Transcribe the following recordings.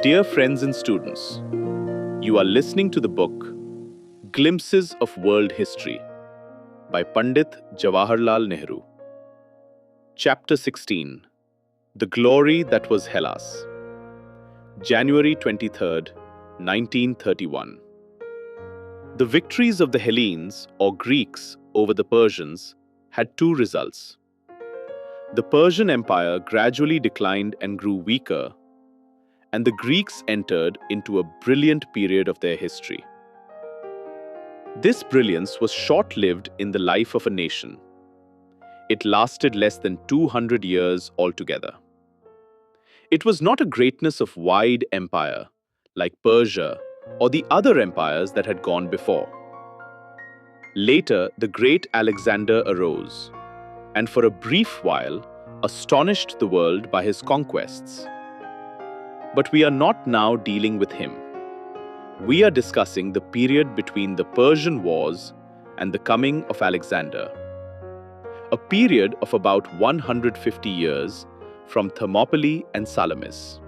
Dear friends and students, you are listening to the book Glimpses of World History by Pandit Jawaharlal Nehru. Chapter 16, The Glory That Was Hellas. January 23rd, 1931. The victories of the Hellenes or Greeks over the Persians had two results. The Persian Empire gradually declined and grew weaker, and the Greeks entered into a brilliant period of their history. This brilliance was short-lived in the life of a nation. It lasted less than 200 years altogether. It was not a greatness of wide empire, like Persia or the other empires that had gone before. Later, the great Alexander arose, and for a brief while, astonished the world by his conquests. But we are not now dealing with him. We are discussing the period between the Persian Wars and the coming of Alexander. A period of about 150 years from Thermopylae and Salamis.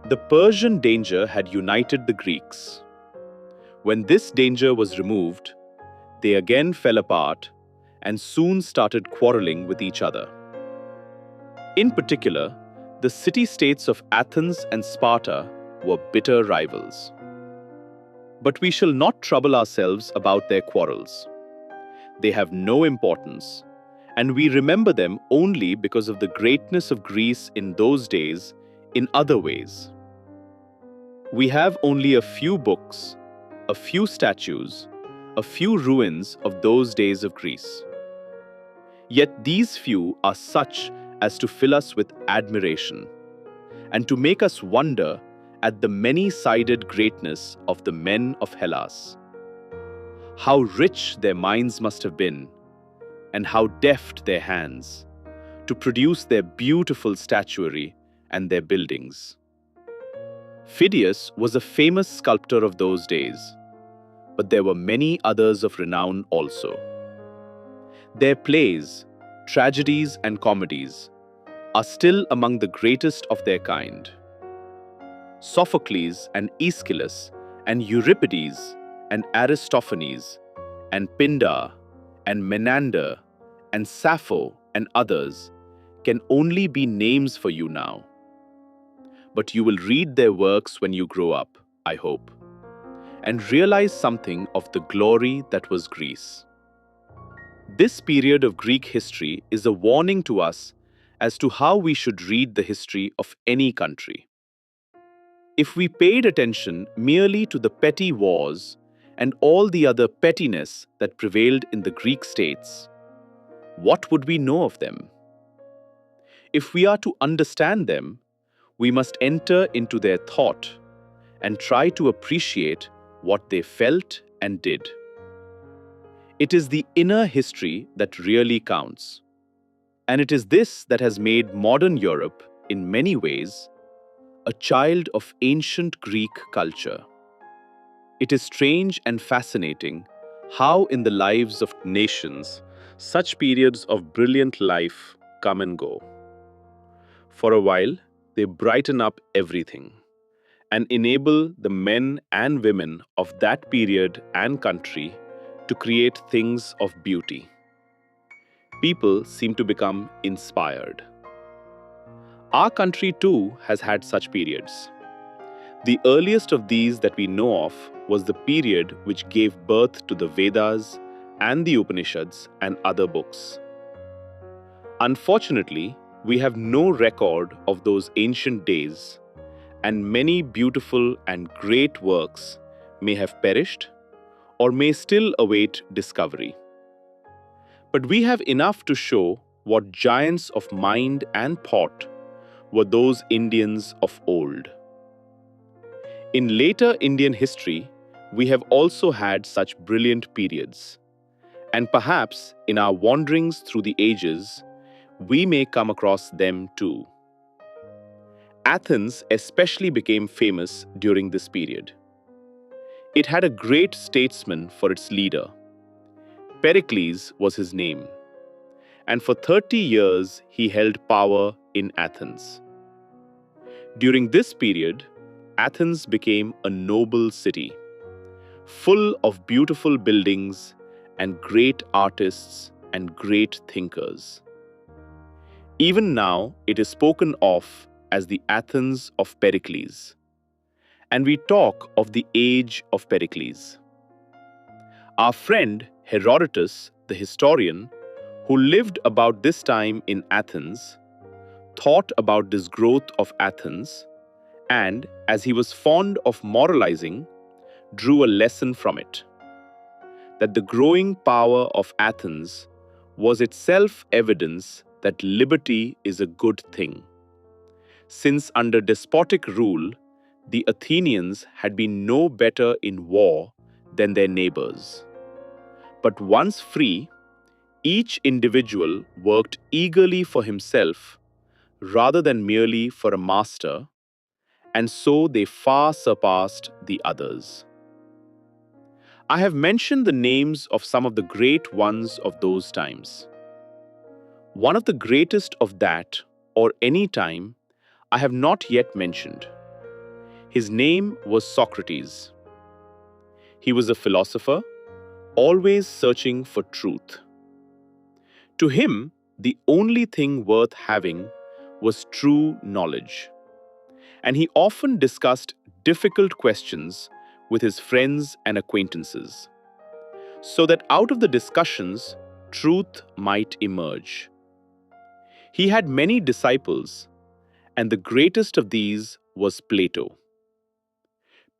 The Persian danger had united the Greeks. When this danger was removed, they again fell apart and soon started quarreling with each other. In particular, the city-states of Athens and Sparta were bitter rivals. But we shall not trouble ourselves about their quarrels. They have no importance, and we remember them only because of the greatness of Greece in those days in other ways. We have only a few books, a few statues, a few ruins of those days of Greece. Yet these few are such as to fill us with admiration, and to make us wonder at the many-sided greatness of the men of Hellas. How rich their minds must have been, and how deft their hands, to produce their beautiful statuary and their buildings. Phidias was a famous sculptor of those days, but there were many others of renown also. Their plays, tragedies and comedies are still among the greatest of their kind. Sophocles and Aeschylus and Euripides and Aristophanes and Pindar and Menander and Sappho and others can only be names for you now. But you will read their works when you grow up, I hope, and realize something of the glory that was Greece. This period of Greek history is a warning to us as to how we should read the history of any country. If we paid attention merely to the petty wars and all the other pettiness that prevailed in the Greek states, what would we know of them? If we are to understand them, we must enter into their thought and try to appreciate what they felt and did. It is the inner history that really counts. And it is this that has made modern Europe, in many ways, a child of ancient Greek culture. It is strange and fascinating how in the lives of nations, such periods of brilliant life come and go. For a while, they brighten up everything and enable the men and women of that period and country to create things of beauty. People seem to become inspired. Our country too has had such periods. The earliest of these that we know of was the period which gave birth to the Vedas and the Upanishads and other books. Unfortunately, we have no record of those ancient days, and many beautiful and great works may have perished or may still await discovery. But we have enough to show what giants of mind and thought were those Indians of old. In later Indian history, we have also had such brilliant periods, and perhaps in our wanderings through the ages, we may come across them too. Athens especially became famous during this period. It had a great statesman for its leader. Pericles was his name, and for 30 years he held power in Athens. During this period, Athens became a noble city, full of beautiful buildings and great artists and great thinkers. Even now, it is spoken of as the Athens of Pericles, and we talk of the age of Pericles. Our friend Herodotus, the historian, who lived about this time in Athens, thought about this growth of Athens and, as he was fond of moralizing, drew a lesson from it. That the growing power of Athens was itself evidence that liberty is a good thing, since under despotic rule, the Athenians had been no better in war than their neighbors. But once free, each individual worked eagerly for himself rather than merely for a master, and so they far surpassed the others. I have mentioned the names of some of the great ones of those times. One of the greatest of that, or any time, I have not yet mentioned. His name was Socrates. He was a philosopher, always searching for truth. To him, the only thing worth having was true knowledge, and he often discussed difficult questions with his friends and acquaintances, so that out of the discussions, truth might emerge. He had many disciples, and the greatest of these was Plato.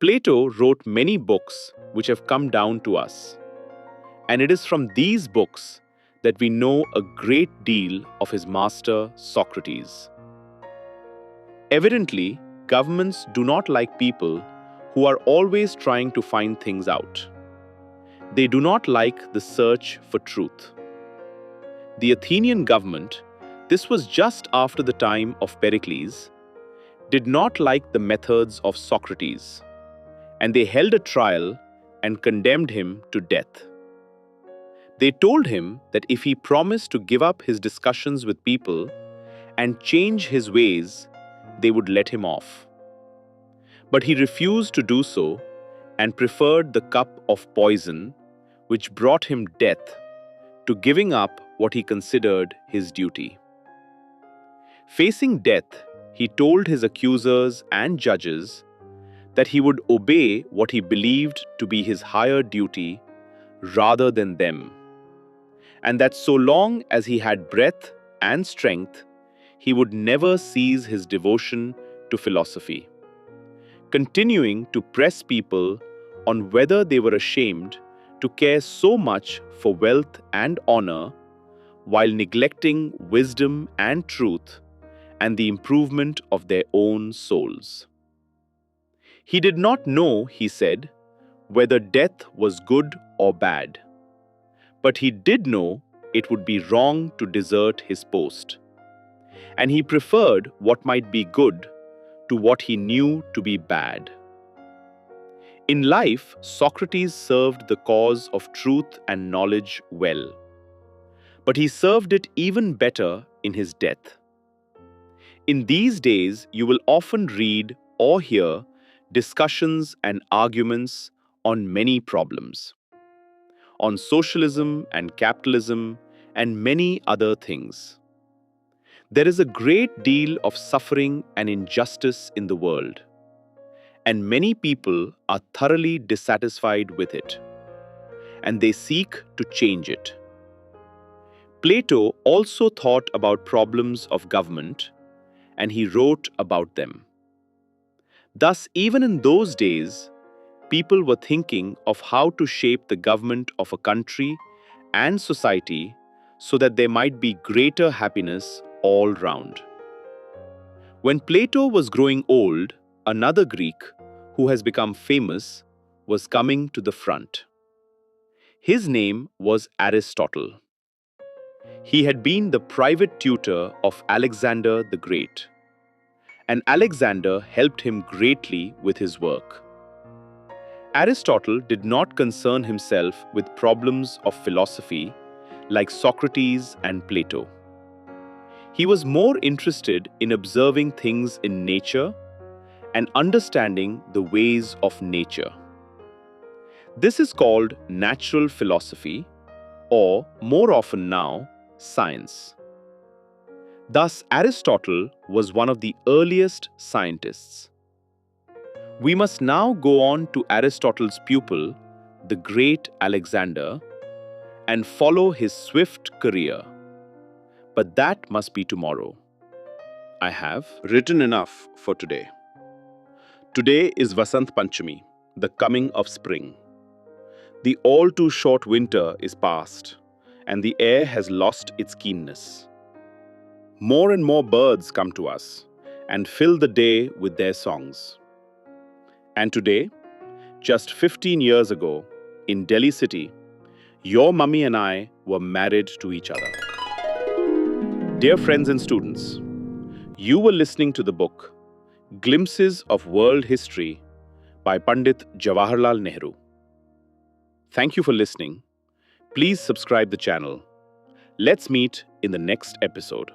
Plato wrote many books which have come down to us, and it is from these books that we know a great deal of his master Socrates. Evidently, governments do not like people who are always trying to find things out. They do not like the search for truth. The Athenian government, this was just after the time of Pericles, did not like the methods of Socrates, and they held a trial and condemned him to death. They told him that if he promised to give up his discussions with people and change his ways, they would let him off. But he refused to do so and preferred the cup of poison, which brought him death, to giving up what he considered his duty. Facing death, he told his accusers and judges that he would obey what he believed to be his higher duty rather than them, and that so long as he had breath and strength, he would never cease his devotion to philosophy, continuing to press people on whether they were ashamed to care so much for wealth and honor while neglecting wisdom and truth and the improvement of their own souls. He did not know, he said, whether death was good or bad, but he did know it would be wrong to desert his post, and he preferred what might be good to what he knew to be bad. In life, Socrates served the cause of truth and knowledge well, but he served it even better in his death. In these days, you will often read or hear discussions and arguments on many problems, on socialism and capitalism and many other things. There is a great deal of suffering and injustice in the world, and many people are thoroughly dissatisfied with it, and they seek to change it. Plato also thought about problems of government, and he wrote about them. Thus, even in those days, people were thinking of how to shape the government of a country and society so that there might be greater happiness all round. When Plato was growing old, another Greek, who has become famous, was coming to the front. His name was Aristotle. He had been the private tutor of Alexander the Great, and Alexander helped him greatly with his work. Aristotle did not concern himself with problems of philosophy like Socrates and Plato. He was more interested in observing things in nature and understanding the ways of nature. This is called natural philosophy, or more often now, science. Thus, Aristotle was one of the earliest scientists. We must now go on to Aristotle's pupil, the great Alexander, and follow his swift career. But that must be tomorrow. I have written enough for today. Today is Vasant Panchami, the coming of spring. The all too short winter is past, and the air has lost its keenness. More and more birds come to us and fill the day with their songs. And today, just 15 years ago, in Delhi city, your mummy and I were married to each other. Dear friends and students, you were listening to the book Glimpses of World History by Pandit Jawaharlal Nehru. Thank you for listening. Please subscribe the channel. Let's meet in the next episode.